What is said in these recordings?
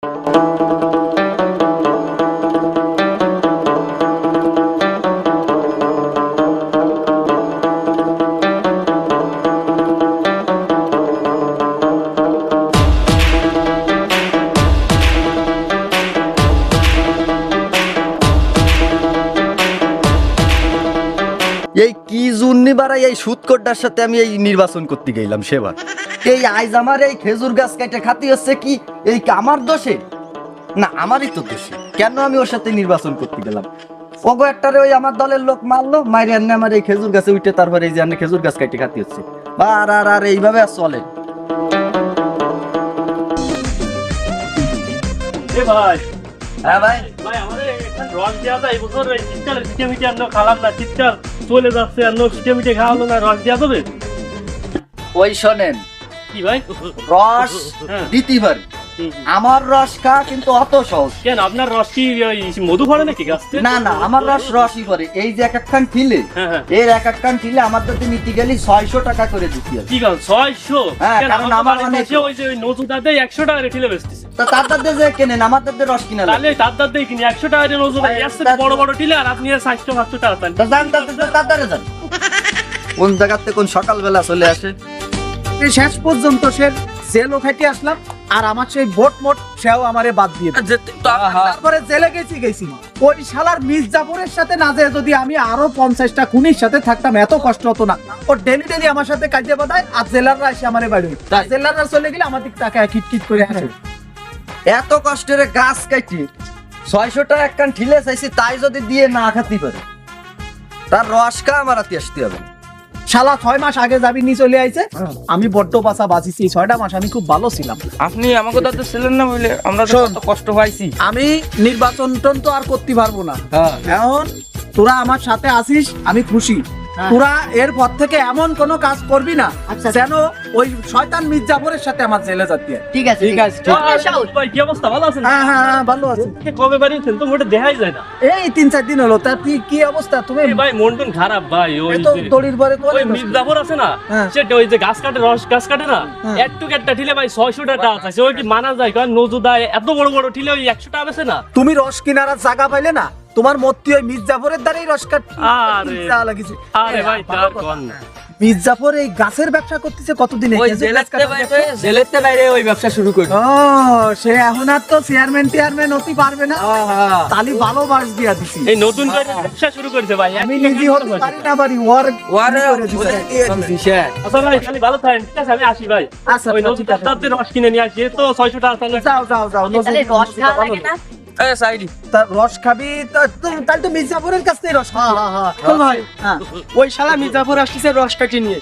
এই কি জুন্নি বাড়াই এই সুৎকরটার সাথে আমি এই নির্বাচন করতে গেলাম সেবার। এই আইজ আমার এই খেজুর গাছ কেটে খাতি হচ্ছে কি এই আমার দোষে? না, আমারই তো দোষে। কেন আমি ওর সাথে নির্বাচন করতে গেলাম? ওগো একটারে ওই আমার দলের লোক মারলো, মাইরে আনে আমার এই খেজুর গাছে উঠে, তারপরে এই যে আনে খেজুর গাছ কেটে খাতি হচ্ছে। আর আর আর এইভাবে আর চলে। ভাই, হ্যাঁ ভাই, ভাই আমাদের এখানে রস দেওয়া যায় এবছর শীতকালে পিঠে মিঠে আমরা খালাম না, শীতকাল চলে যাচ্ছে আমরা পিঠে মিঠে খাওয়ালো না, রস দেওয়া যাবে? ওই শোনেন, কি ভাই রস দিতে পারি, আমার রস খা কিন্তু অত সহজ কেন? আপনার রস কি মধু ভরে নাকি গাছ? না না, আমার রস রসই করে। এই যে এক একখান ঠিলে, এর এক একখান ঠিলে আমার তো নিতে গেলে 600 টাকা করে দিতে হবে। কি গাছ 600? হ্যাঁ, কারণ আমার মানে ওই যে নজুদাতে 100 টাকা রেটে বেচতেছে। তা তার দাদা যে কেনেন, আমার দাদা রস কিনা তাহলে তার দাদা কিনি 100 টাকা দিয়ে নজুদা আসছে বড় বড় টিলে, আর আপনি 700 টাকা পান। তা জান তার দাদা যান কোন জায়গাতে কোন সকালবেলা চলে আসে। শেষ পর্যন্ত সে জেলও খেটে আসলাম, আর আমার সেই ভোট মোট সেও আমারে বাদ দিয়ে দিল। তারপরে জেলে গেছি ওই শালার মির্জাপুরের সাথে না যেয়ে যদি আমি আরো 50টা খুনির সাথে থাকতাম, এত কষ্ট হতো না। ও ডেলি আমার সাথে কাজে বাদায়, আর জেলাররা এসে আমারে বাড়ি, জেলাররা চলে গেলে আমার দিক তাকে কিট করে আসে। এত কষ্টের গাছ কাটি 600 টাকা একখান ঠিলে চাইছি, তাই যদি দিয়ে না খাতি পারে, তার রস খা আমার হাতে আসতে হবে। শালা 6 মাস আগে যাবি নি চলে আইছে, আমি বড্ড বাসা বাঁচিছি। 6টা মাস আমি খুব ভালো ছিলাম। আপনি আমাকে দাদা ছিলেন না বলে আমরা তো কষ্ট পাইছি। আমি নির্বাচন তো আর করতে পারবো না, এখন তোরা আমার সাথে আসিস, আমি খুশি। তোরা এরপর থেকে এমন কোনো কাজ করবি না যেন ওই শয়তান মির্জাপুরের সাথে আমার জেলে যাতে। ঠিক আছে, ঠিক আছে। ভাই কি অবস্থা, ভালো আছেন? হ্যাঁ ভালো আছি। কবে বাড়িছেন তো মোটে দেখাই যায় না। এই 3-4 দিন হলো। তা তুই কি অবস্থা? তুমি ভাই মন টন খারাপ ভাই। ওই তো দড়ির পরে ওই মির্জাপুর আছে না, সেটা ওই যে গাছ কাটে, রস গাছ কাটে না, একটু একটা ঠিলে ভাই 600 টাকা আছে। ওই কি মানা যায়? কারণ নজুদায় এত বড় বড় ঠিলে ওই 100 টাকা বেছে না। তুমি রস কিনার জায়গা পাইলে না, তোমার মত্তি ওই মির্জাপুরের দ্বারাই রস কাট। আরে ভাই তার কোন না, মির্জাপুর এই গাছের ব্যবসা করতেছে কতদিন? জেলেতে বাইরে ওই ব্যবসা শুরু করি। ও সে এখন আর তো চেয়ারম্যান হতে পারবে না, তালি ভালো বাস দিয়া দিছি। এই নতুন করে ব্যবসা শুরু করেছে ভাই। আমি নিজে হতে পারি না, পারি ওর আচ্ছা ভাই খালি ভালো থাকেন, ঠিক আছে? আমি আসি ভাই। আচ্ছা ওই নতুন দাঁতের রস কিনে নিয়ে আসি, তো 600 টাকা তাহলে যাও তাহলে রস খাওয়া লাগে না? রস খাবি? তাহলে তো মির্জাপুরের কাছ থেকে রস ভাই। ওই শালা মির্জাপুর আসছে রস কাটি নিয়ে,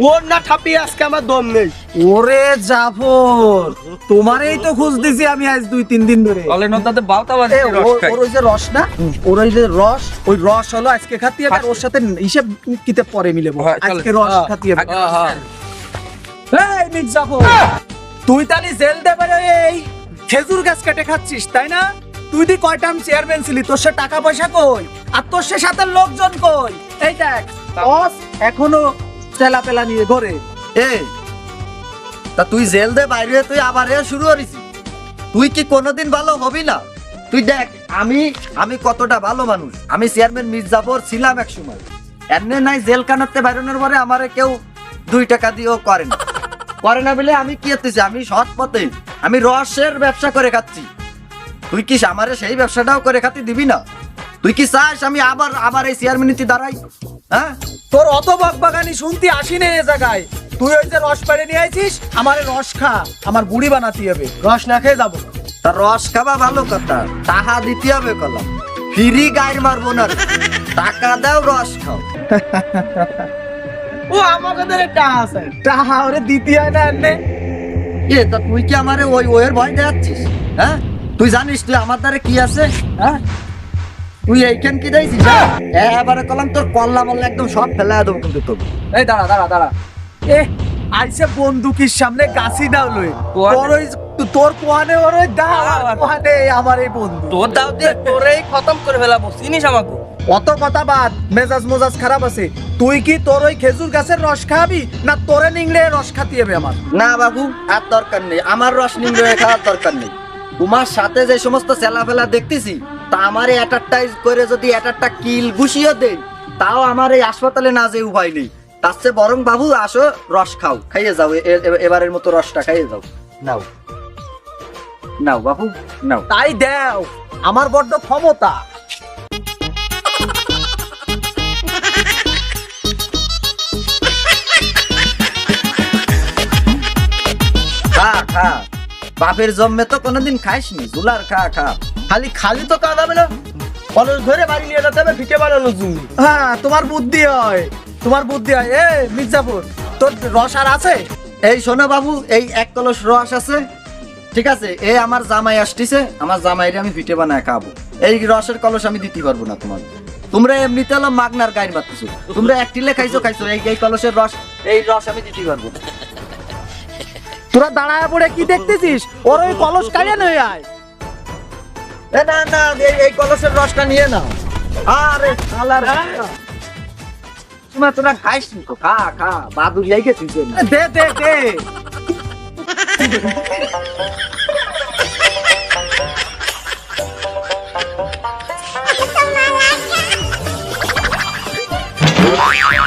ওর না ঠাপিয়ে আজকে আমার দম নেই। ওরে জাফর, তোমারই তো খোঁজ দিছি আমি আজ 2-3 দিন ধরে। বলে নদাতে বালতা বাজে রস খাই। ওর ওই যে রস না, ওর ওই যে রস, ওই রস হলো আজকে খাতি হবে, আর ওর সাথে হিসেব কিতে পরে মিলে আজকে রস খাতি হবে। এই মির্জাপুর, তুই তাহলে জেল দেবে এই খেজুর গাছ কেটে খাচ্ছিস তাই না? তুই দি কয়টা চেয়ারম্যান ছিলি, তোর সে টাকা পয়সা কই, আর তোর সে সাথে লোকজন কই? এই দেখ বস এখনো চেলা পেলা নিয়ে ঘরে। তা তুই জেল দে বাইরে, তুই আবার শুরু করিস? তুই কি কোনোদিন ভালো হবি না? তুই দেখ আমি কতটা ভালো মানুষ। আমি চেয়ারম্যান মির্জাপুর ছিলাম এক সময়। এমনি নাই জেল কানাতে বাইরানোর পরে আমারে কেউ 2 টাকা দিয়েও করে না বলে আমি কি হতেছি, আমি সৎ পথে আমি রসের ব্যবসা করে খাচ্ছি। তুই কি আমারে সেই ব্যবসাটাও করে খাতি দিবি না? তুই কি চাস আমি আবার এই চেয়ারম্যানিতে দাঁড়াই? হ্যাঁ, তোর অত বাগবাগানি শুনতে আসি না এ জায়গায়। তুই ওই যে রস পেড়ে নিয়ে আইছিস, আমারে রস খা, আমার বুড়ি বানাতে হবে, রস না খেয়ে যাবো। তা রস খাবা ভালো কথা, টাকা দিতে হবে কলাম, ফ্রি গাইর মারবো না, টাকা দাও রস খাও। ও আমাকে টাকা আছে, টাকা ওরে দিতে হয় না এনে। তা তুই কি আমারে ওয়ের ভয় দেখাচ্ছিস? হ্যাঁ, তুই জানিস তুই আমার দ্বারা কি আছে? হ্যাঁ, তুই এইখান কি দিয়েছিস? এবারে কলাম তোর কল্লা মল্লা একদম সব ফেলা দেবো কিন্তু তোর। এই দাঁড়া আইসে বন্দুকের সামনে গাছি দাও লই, তোর কোয়ানে ওর ওই কোয়ানে আমার এই বন্ধু, তোর দাও দিয়ে তোরেই খতম করে ফেলাবো, চিনিস আমাকে? অত কথা বাদ, মেজাজ খারাপ আছে। তুই কি তোর ওই খেজুর গাছের রস খাবি, না তোরে নিংড়ে রস খাতি হবে আমার? না বাবু, আর দরকার নেই, আমার রস নিংড়ে খাওয়ার দরকার নেই। তোমার সাথে যে সমস্ত চেলাফেলা দেখতেছি তা আমার অ্যাটারটাইজ করে যদি অ্যাটারটা কিল ঘুষিয়ে দেই তাও আমার এই হাসপাতালে না যে উপায় নেই। তার চেয়ে বরং বাবু আসো রস খাও, খাইয়ে যাও, এবারের মতো রসটা খাইয়ে যাও। নাও নাও বাবু নাও। তাই দেও, আমার বড্ড ক্ষমতা। খা খা, বাপের জন্মে তো কোনোদিন খাইসনি, জুলার খা খা। খালি খালি তো কাজ হবে না, কলস ধরে বাড়ি নিয়ে যেতে হবে ফিটে বানানোর জন্য। হ্যাঁ, তোমার বুদ্ধি হয়, তোমার বুদ্ধি হয়। এ মির্জাপুর, তোর রস আর আছে? এই শোনো বাবু, এই এক কলস রস আছে, ঠিক আছে? এই আমার জামাই আসতেছে, আমার জামাইরে আমি পিঠে বানায় খাবো। এই রসের কলস আমি দিতে পারবো না তোমার। তোমরা এমনিতে হলো মাগনার গাইর বাড়তেছো, তোমরা এক টিলে খাইছো খাইছো, এই কলসের রস, এই রস আমি দিতে পারবো না। তোরা দাঁড়ায় পড়ে কি দেখতেছিস? ওর ওই কলস কাড়িয়ে নিয়ে আয়। এ না না, এই কলসের রসটা নিয়ে নাও। আরে শালার তোরা খাইসনি তো, খা খা, বাদুর লাইকে তুই। দে দে দে।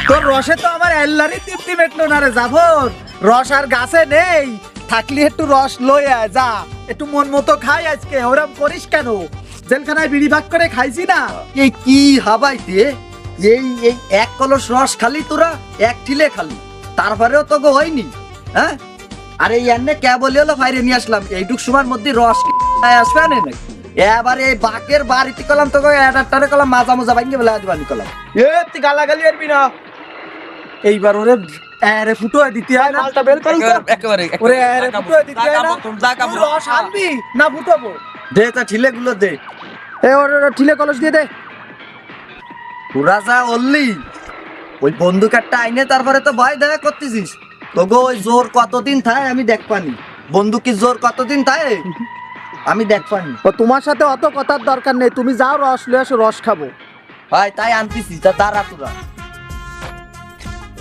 তোর রসে তো আমার এল্লারি তৃপ্তি মেটলো না রে জাফর। রস আর গাছে নেই, থাকলি একটু রস লই আয় যা, একটু মন মতো খাই আজকে। ওরম করিস কেন? জেলখানায় বিড়ি ভাগ করে খাইছি না। এই কি হাবাইতে, এই এই এক কলস রস খালি তোরা, এক ঠিলে খালি, তারপরেও তো গো হয়নি। হ্যাঁ, আরে এনে কে বলি হলো বাইরে নিয়ে আসলাম, এইটুক সময়ের মধ্যে রস আসবে না নাকি? এবার এই বাকের বাড়িতে কলাম তো এটারে কলাম মাজা মোজা ভাঙ্গে বেলা দিবানি কলাম। এ তুই গালাগালি আরবি না, এইবার ওরে এরে ফুটো দিতে হয় না। মালটা বের করুন তো। ওরে এরে ফুটো দিতে হয় না। তুই রস আনবি না ফুটাবো? দে তা ঠিলে গুলো দে। এ ওরে ঠিলে কলস দিয়ে দে। তোরা যা বললি, ওই বন্দুকেরটা আইনে তারপরে তো ভয় দেখা করতেছিস। তোগো ওই জোর কতদিন থাকে আমি দেখ পানি, বন্দুকের জোর কতদিন থাকে আমি দেখ পানি। ও তোমার সাথে অত কথার দরকার নেই, তুমি যাও রস লয়ে আসো, রস খাবো। ভাই তাই আনতেছিস, তা দাঁড়া তোরা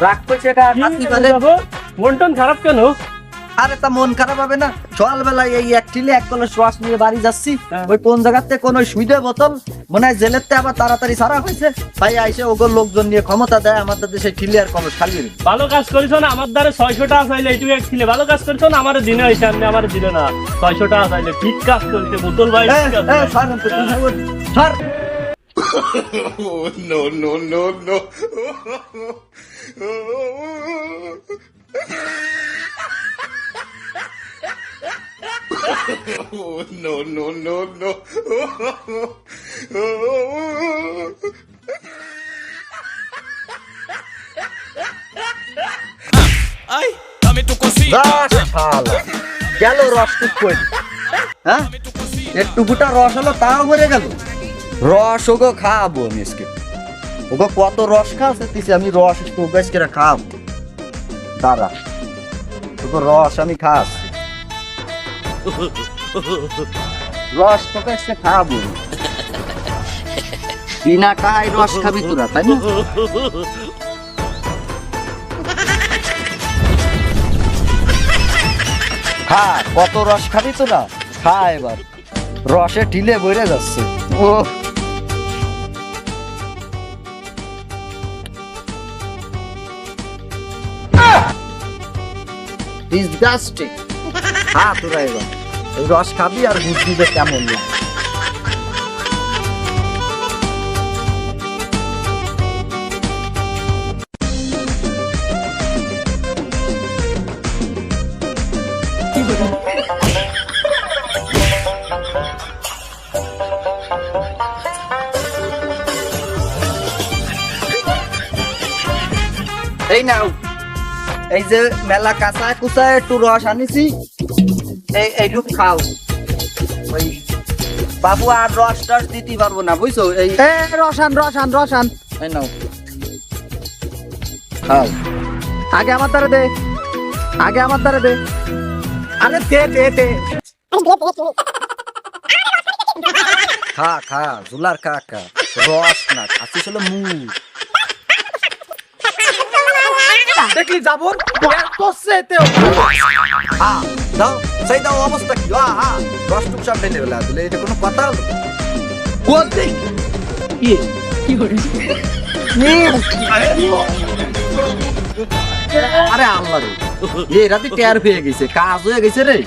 রাখবো সেটা খাতি পারে। মন টন খারাপ কেন? আরে তা মন খারাপ হবে না? সকালবেলা এই এক ঠিলে এক কলস রস নিয়ে বাড়ি যাচ্ছি, ওই কোন জায়গাতে কোন ওই সুইডে বোতল মনে হয় জেলেতে আবার তাড়াতাড়ি সারা হয়েছে, তাই আইসে ওগো লোকজন নিয়ে ক্ষমতা দেয় আমাদের দেশে ঠিলে আর কলস খালি। ভালো কাজ করিস না, আমার দ্বারা 600 টাকা চাইলে এইটুকু এক ছিলে। ভালো কাজ করিস না, আমার দিনে হয়েছে, আপনি আমার দিলে না 600 টাকা চাইলে। ঠিক কাজ করিস বোতল ভাই, ঠিক কাজ। No, no, no, no. No, no, no, no. Ay, dame tu cosita. গেল রস টুক করে, হ্যাঁ একটু ফুটা রস হলো তাও মরে গেল। রস ওগো খাবো আমি আজকে, ওগো কত রস খাওয়াচ্ছি আমি, রস একটু ওগো আজকে খাবো। দাঁড়া, ওগো রস আমি খাচ্ছি, রস তোকে আজকে খাবো। বিনা কাহাই রস খাবি তোরা, তাই না? খা, কত রস খাবি তোরা, খা এবার। রসে ঢিলে বইরে যাচ্ছে। ও ডিসগাস্টিং। খা তোরা এবার, এই রস খাবি আর বুঝবি যে কেমন লাগে। এই নাও, এই যে মেলা কাঁচা কুচা একটু রস আনিছি, এইটুক খাও। ওই বাবু আর রস টস দিতে পারবো না, বুঝছো? এই রসান রসান রসান, এই নাও খাও। আগে আমার দ্বারা দে, আগে আমার দ্বারা দে। আরে দে দে দে। খা খা জুলার খা খা, রস না খাচ্ছিস হলো মুখ। দেখলি যাবো করছে এতেও। দাও সেই দাও অবস্থা কি রস টুক সব ঢেলে ফেলা দিলে এটা কোনো কথা হলো বলতে আরে আল্লাহ রে এই রাতে টের পেয়ে গেছে কাজ হয়ে গেছে রে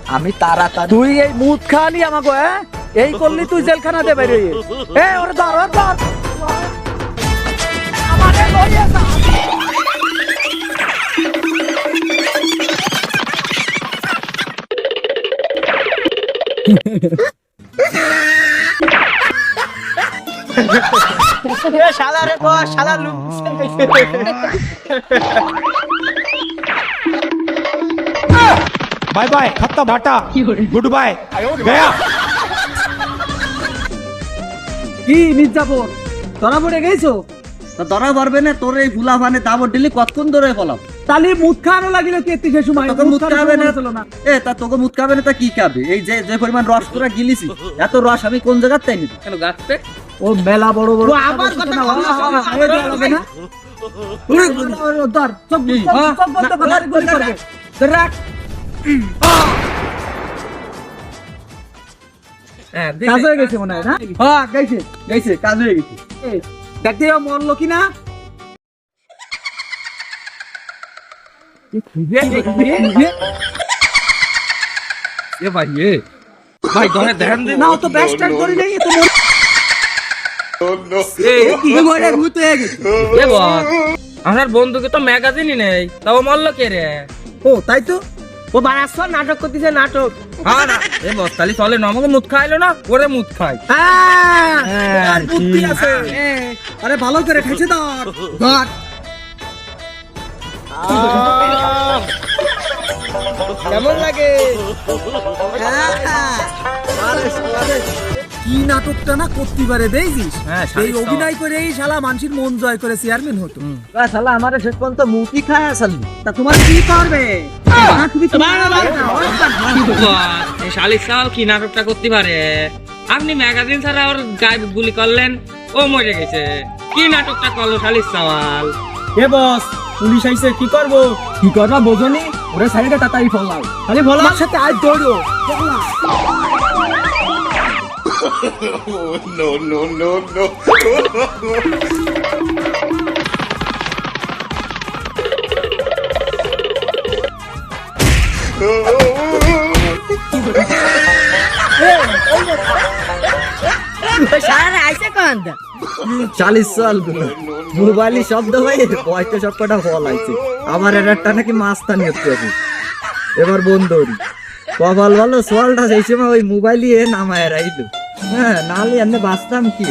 আমি তাড়াতাড়ি তুই এই মুদ খালি আমাকে এই করলি তুই জেলখানাতে বাইরে এ ওরে ধর ওরে ধর আমারে লইয়া যা শালা রে বস শালা লুক बाय बाय खत्ता बाटा गुड बाय गया কি মির্জাপুর ধরা পড়ে গেছো তা ধরা পারবে না তোর এই ফুলা ফানে দাবর দিলি কতক্ষণ ধরে ফলাম তালি মুদ খাওয়ানো লাগিল কি এতে সময় তোকে মুদ খাবে না ছিল না এ তা তোকে মুদ খাবে না তা কি খাবে এই যে যে পরিমাণ রস তোরা গিলিছি এত রস আমি কোন জায়গার তাই নিবি কেন গাছতে ও মেলা বড় বড় আবার কথা না বলা হবে না ধর সব সব বন্ধ করে গুলি করবে রাখ কাজ হয়ে গেছে মনে হয় না হ্যাঁ গেছে গেছে কাজ হয়ে গেছে দেখতে মরলো কিনা এ ভাই ভাই ধরে ধ্যান দে না ও তো ব্যাস্টার করে নেই তো কি মরে ভূত হয়ে গেছে এ বস আমার বন্ধুকে তো ম্যাগাজিনই নেই তাও মরল কে রে ও তাই তো ও বারাস নাটক করতেছে নাটক হ্যাঁ না এ বস তাহলে চলে না আমাকে মুদ খাইলো না ওরে মুদ খাই আর বুদ্ধি আছে আরে ভালো করে খেছে ধর ধর কেমন লাগে কি নাটকটা না করতে পারে দেখছিস হ্যাঁ, এই অভিনয় করে এই শালা মানুষের মন জয় করে চেয়ারম্যান হতো শালা আমারে শেষ পর্যন্ত মুখি খায় আসল তা তোমার কি করবে তুমি শালিক সাল কি নাটকটা করতে পারে আপনি ম্যাগাজিন ছাড়া ওর গায়ে গুলি করলেন ও মরে গেছে কি নাটকটা করলো শালিক সাওয়াল এ বস পুলিশ আইছে কি করব কি করবা বোঝনি ওরে সাইডে তাতাই ফলাও খালি ফলাও আমার সাথে আজ দৌড়ো no, no, no, no. সারা আইসে কোন চালিশ সাল মোবাইলি শব্দ ভাই বয়টা সব কটা ফল আইছে আমার একটা নাকি মাস্তা নিয়ে আছে এবার বন্ধুরি কপাল ভালো সোয়ালটা সেই সময় ওই মোবাইলই নামায় রাইলো হ্যাঁ নালে এমনি বাঁচতাম কি